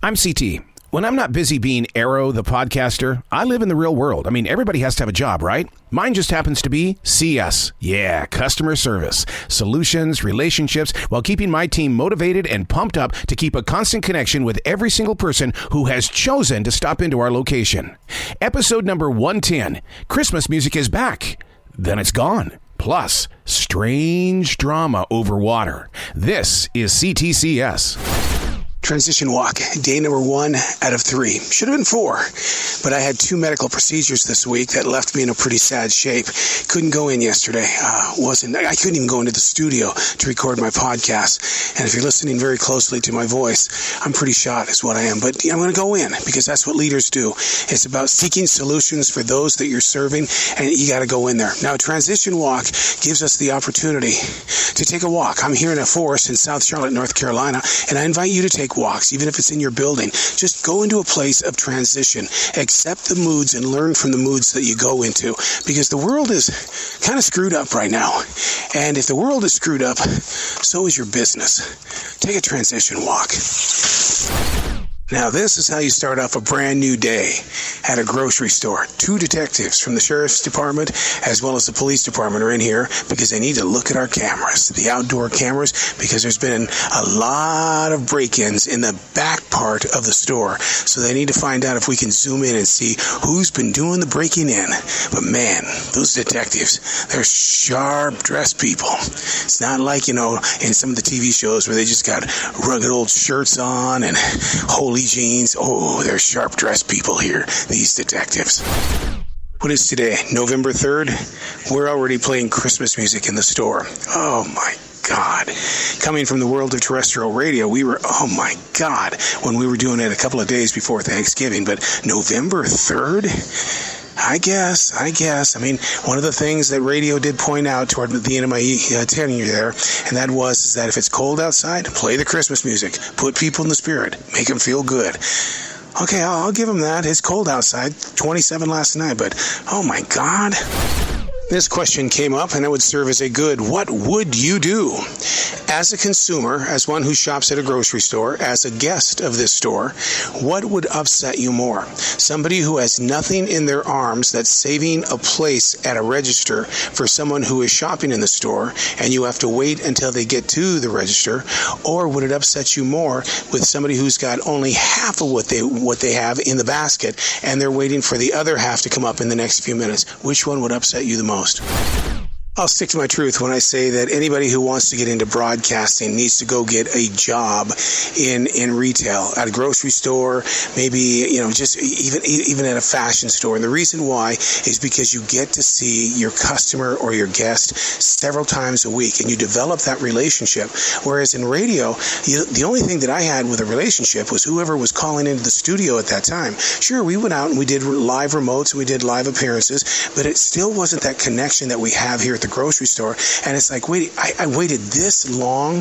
I'm CT. When I'm not busy being Arroe, the podcaster, I live in the real world. I mean, everybody has to have a job, right? Mine just happens to be CS. Yeah, customer service, solutions, relationships, while keeping my team motivated and pumped up to keep a constant connection with every single person who has chosen to stop into our location. Episode number 110, Christmas music is back. Then it's gone. Plus, strange drama over water. This is C.T.C.S. Transition walk, day number 1 out of 3. Should have been 4, but I had 2 medical procedures this week that left me in a pretty sad shape. Couldn't go in yesterday. I couldn't even go into the studio to record my podcast. And if you're listening very closely to my voice, I'm pretty shot is what I am. But I'm going to go in because that's what leaders do. It's about seeking solutions for those that you're serving, and you got to go in there. Now, a transition walk gives us the opportunity to take a walk. I'm here in a forest in South Charlotte, North Carolina, and I invite you to take walks, even if it's in your building. Just go into a place of transition. Accept the moods and learn from the moods that you go into, because the world is kind of screwed up right now. And if the world is screwed up, so is your business. Take a transition walk. Now, this is how you start off a brand new day at a grocery store. 2 detectives from the sheriff's department as well as the police department are in here because they need to look at our cameras, the outdoor cameras, because there's been a lot of break-ins in the back part of the store. So they need to find out if we can zoom in and see who's been doing the breaking in. But man, those detectives, they're sharp-dressed people. It's not like, in some of the TV shows where they just got rugged old shirts on and holy jeans. Oh, they're sharp-dressed people here, these detectives. What is today? November 3rd? We're already playing Christmas music in the store. Oh my God. Coming from the world of terrestrial radio, we were, oh my God, when we were doing it a couple of days before Thanksgiving. But November 3rd? I guess. I mean, one of the things that radio did point out toward the end of my tenure there, and that was that if it's cold outside, play the Christmas music. Put people in the spirit. Make them feel good. Okay, I'll give them that. It's cold outside. 27 last night, but oh my God. This question came up, and it would serve as a good, what would you do? As a consumer, as one who shops at a grocery store, as a guest of this store, what would upset you more? Somebody who has nothing in their arms that's saving a place at a register for someone who is shopping in the store, and you have to wait until they get to the register? Or would it upset you more with somebody who's got only half of what they have in the basket, and they're waiting for the other half to come up in the next few minutes? Which one would upset you the most? I'll stick to my truth when I say that anybody who wants to get into broadcasting needs to go get a job in retail, at a grocery store, maybe, just even at a fashion store. And the reason why is because you get to see your customer or your guest several times a week, and you develop that relationship. Whereas in radio, the only thing that I had with a relationship was whoever was calling into the studio at that time. Sure, we went out and we did live remotes, and we did live appearances, but it still wasn't that connection that we have here at the grocery store. And it's like, I waited this long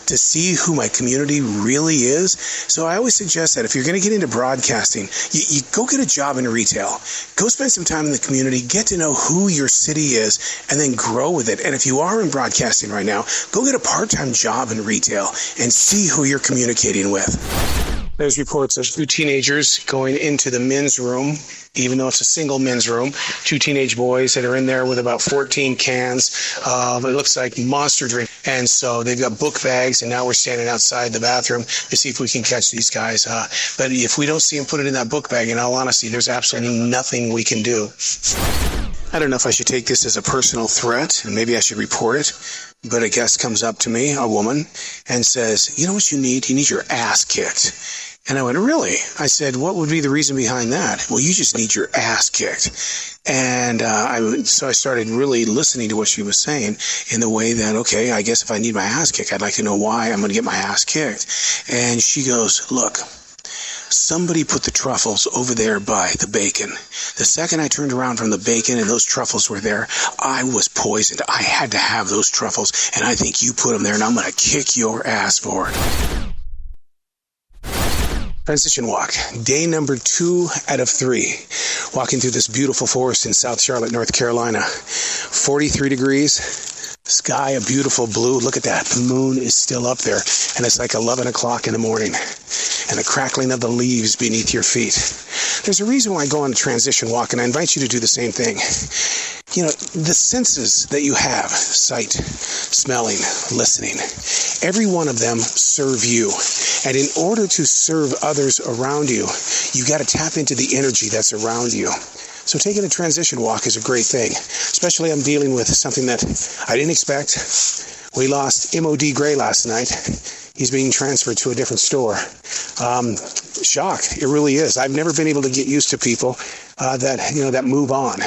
to see who my community really is. So I always suggest that if you're going to get into broadcasting, you go get a job in retail. Go spend some time in the community, get to know who your city is, and then grow with it. And if you are in broadcasting right now, go get a part-time job in retail and see who you're communicating with. There's reports of 2 teenagers going into the men's room, even though it's a single men's room. 2 teenage boys that are in there with about 14 cans of, it looks like, Monster drink. And so they've got book bags, and now we're standing outside the bathroom to see if we can catch these guys. But if we don't see them put it in that book bag, in all honesty, there's absolutely nothing we can do. I don't know if I should take this as a personal threat, and maybe I should report it. But a guest comes up to me, a woman, and says, you know what you need? You need your ass kicked. And I went, really? I said, what would be the reason behind that? Well, you just need your ass kicked. And so I started really listening to what she was saying in the way that, okay, I guess if I need my ass kicked, I'd like to know why I'm going to get my ass kicked. And she goes, look, somebody put the truffles over there by the bacon. The second I turned around from the bacon and those truffles were there, I was poisoned. I had to have those truffles, and I think you put them there, and I'm going to kick your ass for it. Transition walk, day number 2 out of 3. Walking through this beautiful forest in South Charlotte, North Carolina. 43 degrees, sky a beautiful blue. Look at that, the moon is still up there, and it's like 11 o'clock in the morning. and the crackling of the leaves beneath your feet. There's a reason why I go on a transition walk, and I invite you to do the same thing. You know, the senses that you have, sight, smelling, listening, every one of them serve you. And in order to serve others around you, you got to tap into the energy that's around you. So taking a transition walk is a great thing, especially I'm dealing with something that I didn't expect. We lost M.O.D. Gray last night. He's being transferred to a different store. Shock, it really is. I've never been able to get used to people that move on.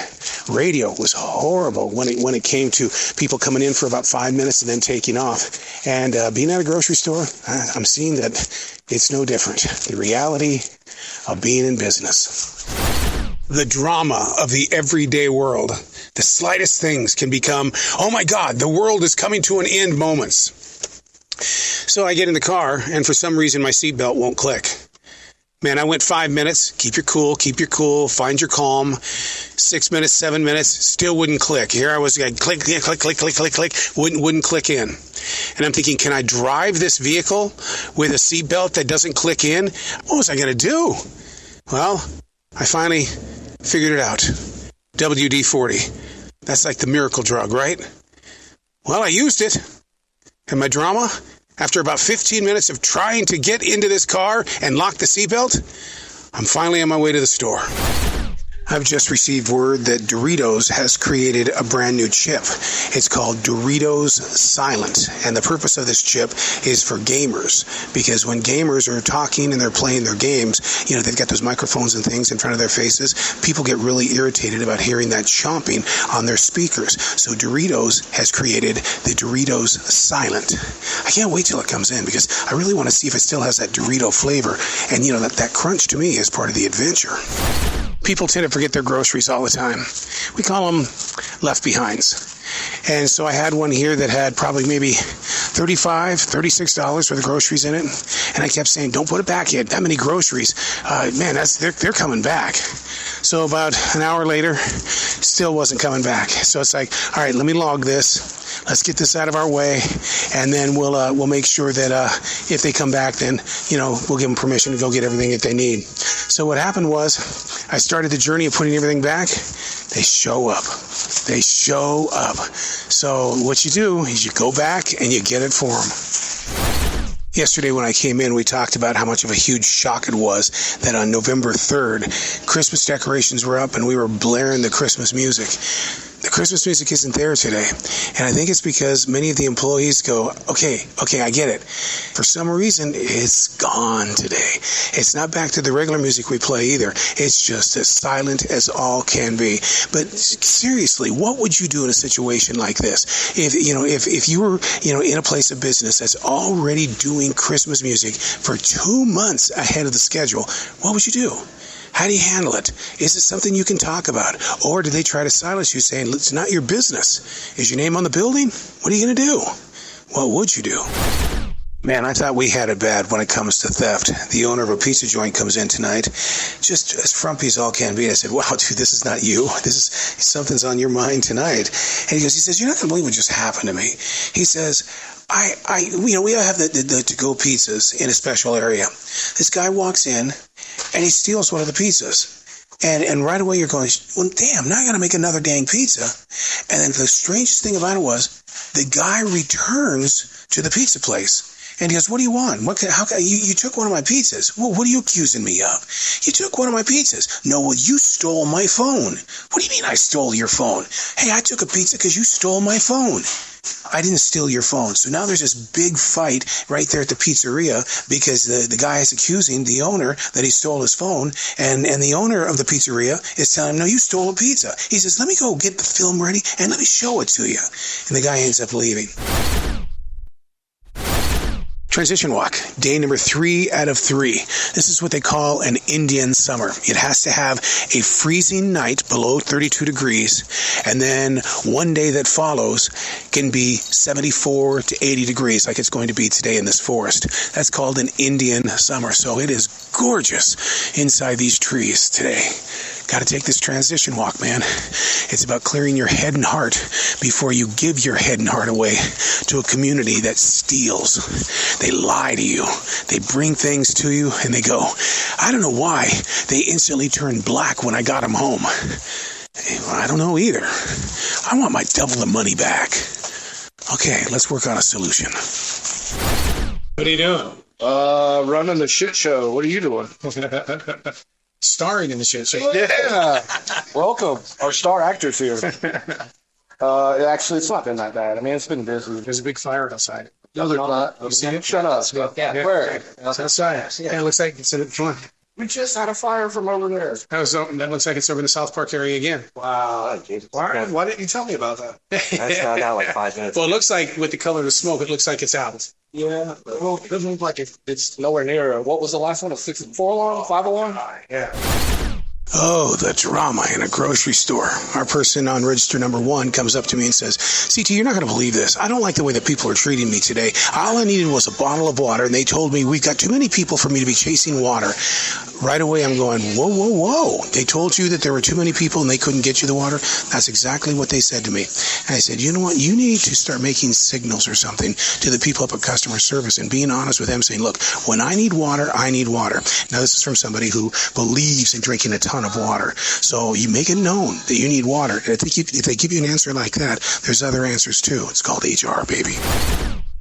Radio was horrible when it came to people coming in for about 5 minutes and then taking off. And being at a grocery store, I'm seeing that it's no different. The reality of being in business. The drama of the everyday world. The slightest things can become, oh my God, the world is coming to an end moments. So I get in the car, and for some reason my seatbelt won't click. Man, I went 5 minutes, keep your cool, find your calm. 6 minutes, 7 minutes, still wouldn't click. Here I was, click, wouldn't click in. And I'm thinking, can I drive this vehicle with a seatbelt that doesn't click in? What was I going to do? Well, I finally figured it out. WD-40. That's like the miracle drug, right? Well, I used it. And my drama, after about 15 minutes of trying to get into this car and lock the seatbelt, I'm finally on my way to the store. I've just received word that Doritos has created a brand new chip. It's called Doritos Silent. And the purpose of this chip is for gamers. Because when gamers are talking and they're playing their games, you know, they've got those microphones and things in front of their faces. People get really irritated about hearing that chomping on their speakers. So Doritos has created the Doritos Silent. I can't wait till it comes in because I really want to see if it still has that Dorito flavor. And, you know, that crunch to me is part of the adventure. People tend to forget their groceries all the time. We call them left behinds. And so I had one here that had probably maybe $35, $36 worth of groceries in it. And I kept saying, don't put it back yet. That many groceries. They're coming back. So about an hour later, still wasn't coming back. So it's like, all right, let me log this. Let's get this out of our way, and then we'll make sure that if they come back, then we'll give them permission to go get everything that they need. So what happened was, I started the journey of putting everything back. They show up. So what you do is you go back and you get it for them. Yesterday when I came in, we talked about how much of a huge shock it was that on November 3rd, Christmas decorations were up and we were blaring the Christmas music. The Christmas music isn't there today. And I think it's because many of the employees go, okay, I get it. For some reason, it's gone today. It's not back to the regular music we play either. It's just as silent as all can be. But seriously, what would you do in a situation like this? If you were, in a place of business that's already doing Christmas music for 2 months ahead of the schedule, what would you do? How do you handle it? Is it something you can talk about? Or do they try to silence you saying, it's not your business? Is your name on the building? What are you going to do? What would you do? Man, I thought we had it bad when it comes to theft. The owner of a pizza joint comes in tonight, just as frumpy as all can be. I said, wow, dude, this is not you. Something's on your mind tonight. And he says, you're not going to believe what just happened to me. He says, we have the to-go pizzas in a special area. This guy walks in and he steals one of the pizzas. And right away you're going, well, damn, now I got to make another dang pizza. And then the strangest thing about it was the guy returns to the pizza place. And he goes, what do you want? You took one of my pizzas. Well, what are you accusing me of? You took one of my pizzas. No, well, you stole my phone. What do you mean I stole your phone? Hey, I took a pizza because you stole my phone. I didn't steal your phone. So now there's this big fight right there at the pizzeria because the guy is accusing the owner that he stole his phone. And the owner of the pizzeria is telling him, no, you stole a pizza. He says, let me go get the film ready and let me show it to you. And the guy ends up leaving. Transition walk, day number 3 out of 3. This is what they call an Indian summer. It has to have a freezing night below 32 degrees, and then one day that follows can be 74 to 80 degrees, like it's going to be today in this forest. That's called an Indian summer, so it is gorgeous inside these trees today. Got to take this transition walk, man. It's about clearing your head and heart before you give your head and heart away to a community that steals. They lie to you. They bring things to you and they go, I don't know why they instantly turned black when I got them home. I don't know either. I want my double the money back. Okay, let's work on a solution. What are you doing? Running the shit show. What are you doing? Starring in the shit show. Yeah. Welcome. Our star actor's here. Actually, it's not been that bad. I mean, it's been busy. There's a big fire outside. No, there's not. You see it? Shut up. Yeah. Where? It's outside. Yeah, it looks like it's in front. We just had a fire from over there. That looks like it's over in the South Park area again. Wow. Jesus. Why didn't you tell me about that? I found out like 5 minutes. Well, it looks like with the color of the smoke, it looks like it's out. Yeah. Well, it doesn't look like it's nowhere near. What was the last one? A 4 alarm? 5 alarm? Yeah. Oh, the drama in a grocery store. Our person on register number 1 comes up to me and says, CT, you're not going to believe this. I don't like the way that people are treating me today. All I needed was a bottle of water, and they told me we've got too many people for me to be chasing water. Right away, I'm going, whoa, whoa, whoa. They told you that there were too many people and they couldn't get you the water? That's exactly what they said to me. And I said, you know what? You need to start making signals or something to the people up at customer service and being honest with them, saying, look, when I need water, I need water. Now, this is from somebody who believes in drinking a ton of water. So you make it known that you need water. And if they give you an answer like that, there's other answers too. It's called HR, baby.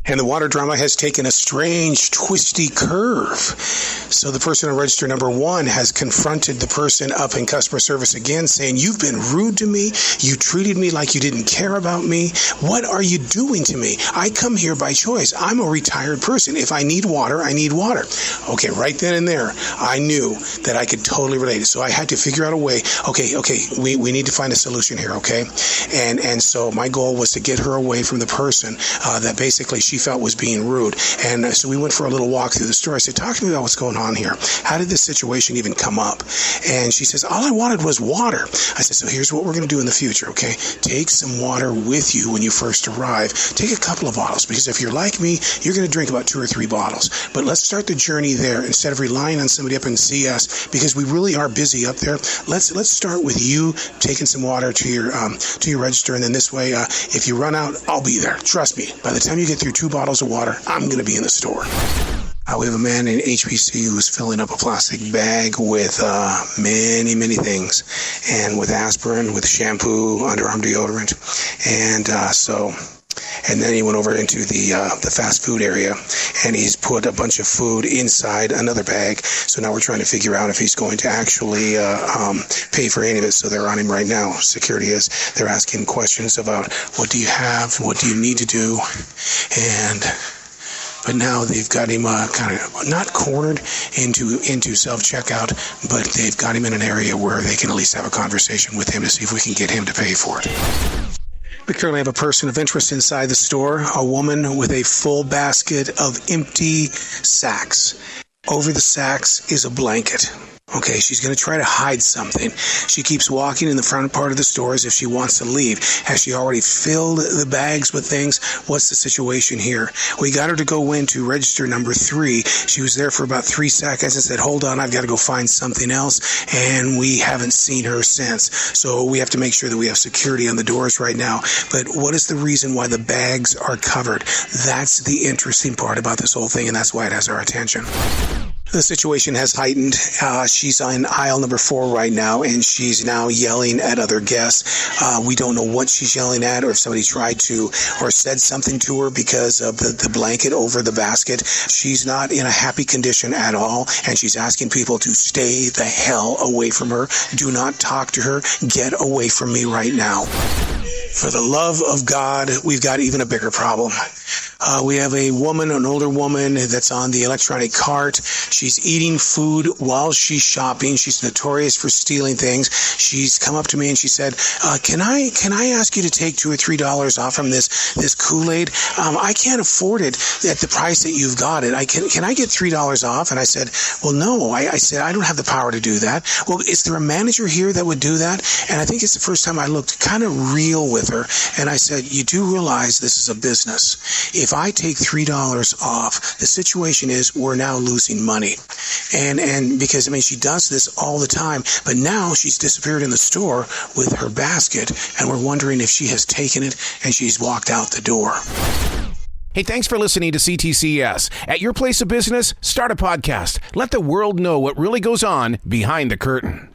And the water drama has taken a strange, twisty curve. So the person on register number 1 has confronted the person up in customer service again, saying, you've been rude to me. You treated me like you didn't care about me. What are you doing to me? I come here by choice. I'm a retired person. If I need water, I need water. Okay, right then and there, I knew that I could totally relate it. So I had to figure out a way. Okay, we need to find a solution here, okay? And so my goal was to get her away from the person that basically she felt was being rude. And so we went for a little walk through the store. I said, talk to me about what's going on here. How did this situation even come up? And she says, all I wanted was water. I said, so here's what we're going to do in the future, okay? Take some water with you when you first arrive. Take a couple of bottles, because if you're like me, you're going to drink about 2 or 3 bottles. But let's start the journey there instead of relying on somebody up in CS, because we really are busy up there. Let's start with you taking some water to your register, and then this way, if you run out, I'll be there. Trust me. By the time you get through 2 bottles of water, I'm going to be in the store. We have a man in HPC who's filling up a plastic bag with many, many things, and with aspirin, with shampoo, underarm deodorant, and then he went over into the fast food area, and he's put a bunch of food inside another bag. So now we're trying to figure out if he's going to actually pay for any of it. So they're on him right now. Security is. They're asking questions about what do you have, what do you need to do, but now they've got him kind of not cornered into self-checkout, but they've got him in an area where they can at least have a conversation with him to see if we can get him to pay for it. We currently have a person of interest inside the store, a woman with a full basket of empty sacks. Over the sacks is a blanket. Okay, she's going to try to hide something. She keeps walking in the front part of the store as if she wants to leave. Has she already filled the bags with things? What's the situation here? We got her to go into register number 3. She was there for about 3 seconds and said, hold on, I've got to go find something else. And we haven't seen her since. So we have to make sure that we have security on the doors right now. But what is the reason why the bags are covered? That's the interesting part about this whole thing, and that's why it has our attention. The situation has heightened. She's on aisle number 4 right now, and she's now yelling at other guests. We don't know what she's yelling at, or if somebody tried to or said something to her because of the blanket over the basket. She's not in a happy condition at all, and she's asking people to stay the hell away from her. Do not talk to her. Get away from me right now. For the love of God, we've got even a bigger problem. We have a woman, an older woman, that's on the electronic cart. She's eating food while she's shopping. She's notorious for stealing things. She's come up to me and she said, can I ask you to take $2 or $3 off from this Kool-Aid? I can't afford it at the price that you've got it. Can I get $3 off? And I said, well, no. I said, I don't have the power to do that. Well, is there a manager here that would do that? And I think it's the first time I looked kind of real with her. And I said, you do realize this is a business. if I take $3 off, the situation is we're now losing money. And because, I mean, she does this all the time, but now she's disappeared in the store with her basket, and we're wondering if she has taken it and she's walked out the door. Hey, thanks for listening to C.T.C.S. At your place of business, start a podcast. Let the world know what really goes on behind the curtain.